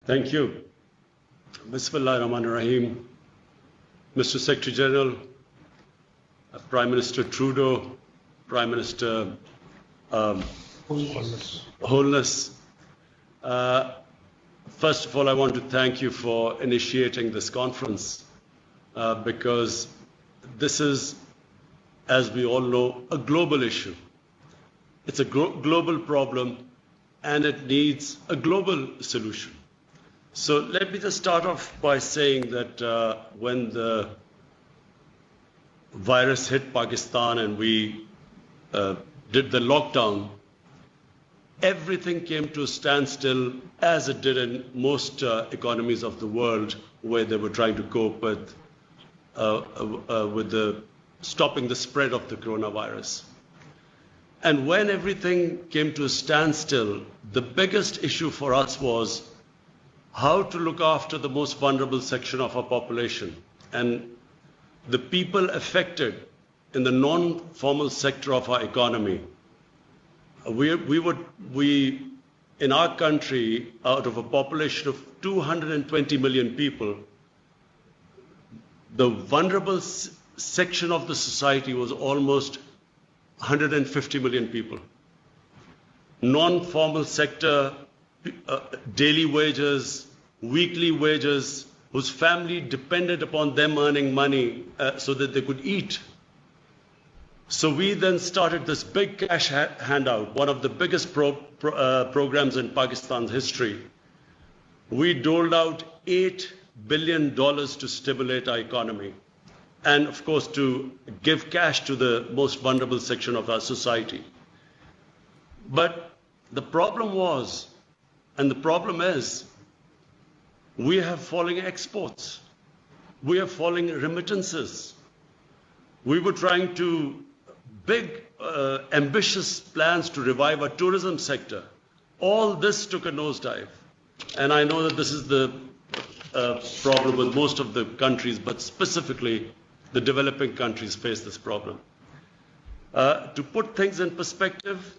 Thank you. Bismillah ar-Rahman ar-Rahim. Mr. Secretary General, Prime Minister Trudeau, Prime Minister Holness. First of all, I want to thank you for initiating this conference because this is, as we all know, a global issue. It's a global problem and it needs a global solution. So let me just start off by saying that when the virus hit Pakistan and we did the lockdown, everything came to a standstill as it did in most economies of the world where they were trying to cope with stopping the spread of the coronavirus. And when everything came to a standstill, the biggest issue for us was how to look after the most vulnerable section of our population. And the people affected in the non-formal sector of our economy. We in our country, out of a population of 220 million people, the vulnerable section of the society was almost 150 million people. Non-formal sector, daily wages, weekly wages, whose family depended upon them earning money so that they could eat. So we then started this big cash handout, one of the biggest programs in Pakistan's history. We doled out $8 billion to stimulate our economy and, of course, to give cash to the most vulnerable section of our society. But the problem was, and the problem is, we have falling exports. We have falling remittances. We were trying to big, ambitious plans to revive our tourism sector. All this took a nosedive. And I know that this is the problem with most of the countries, but specifically the developing countries face this problem. To put things in perspective,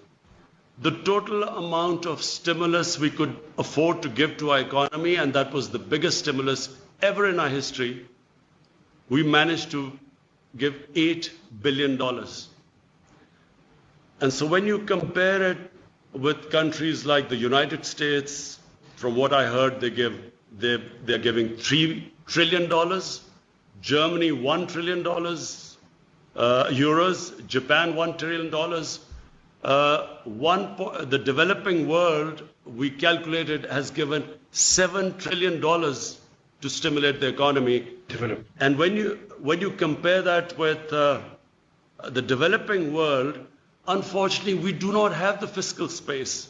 the total amount of stimulus we could afford to give to our economy, and that was the biggest stimulus ever in our history, we managed to give $8 billion. And so when you compare it with countries like the United States, from what I heard, they're giving $3 trillion, Germany $1 trillion, euros, Japan $1 trillion. The developing world, we calculated, has given $7 trillion to stimulate the economy. And when you compare that with the developing world, unfortunately, we do not have the fiscal space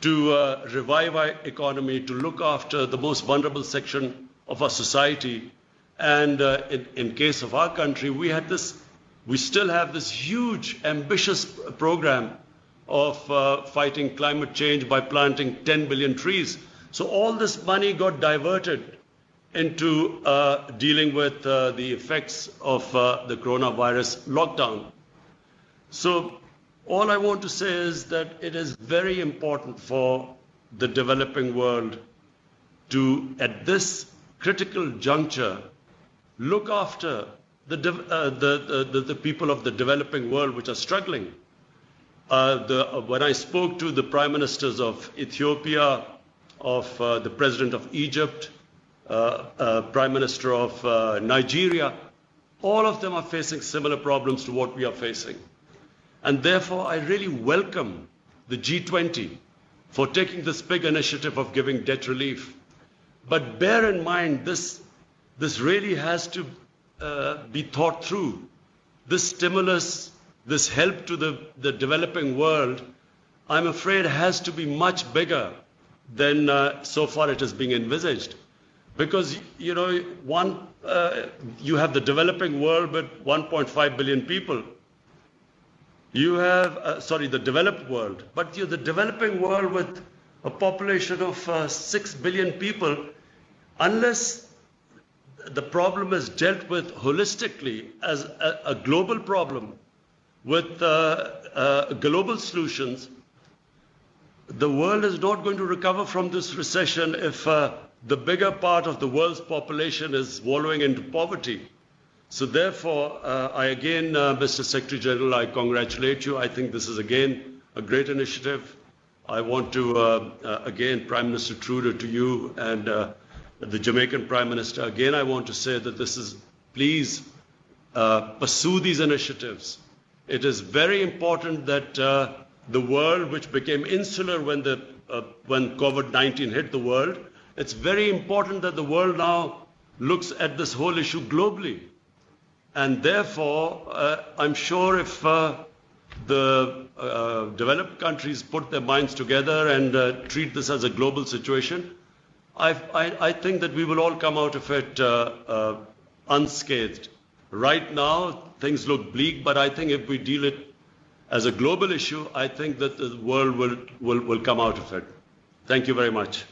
to revive our economy, to look after the most vulnerable section of our society. And in case of our country, we still have this huge, ambitious program of fighting climate change by planting 10 billion trees. So all this money got diverted into dealing with the effects of the coronavirus lockdown. So all I want to say is that it is very important for the developing world to, at this critical juncture, look after the people of the developing world which are struggling. When I spoke to the prime ministers of Ethiopia, of the president of Egypt, prime minister of Nigeria, all of them are facing similar problems to what we are facing. And therefore, I really welcome the G20 for taking this big initiative of giving debt relief. But bear in mind, this really has to be thought through. This stimulus, this help to the developing world, I'm afraid has to be much bigger than so far it is being envisaged. Because, you know, you have the developing world with 1.5 billion people. You have, the developed world, but you're the developing world with a population of 6 billion people, unless the problem is dealt with holistically as a global problem with global solutions, the world is not going to recover from this recession if the bigger part of the world's population is wallowing into poverty. So therefore, I again, Mr. Secretary General, I congratulate you. I think this is again a great initiative. I want to, again, Prime Minister Trudeau, to you and the Jamaican Prime Minister, again, I want to say that this is, please pursue these initiatives. It is very important that the world, which became insular when COVID-19 hit the world, it's very important that the world now looks at this whole issue globally. And therefore, I'm sure if the developed countries put their minds together and treat this as a global situation, I think that we will all come out of it unscathed. Right now, things look bleak, but I think if we deal it as a global issue, I think that the world will come out of it. Thank you very much.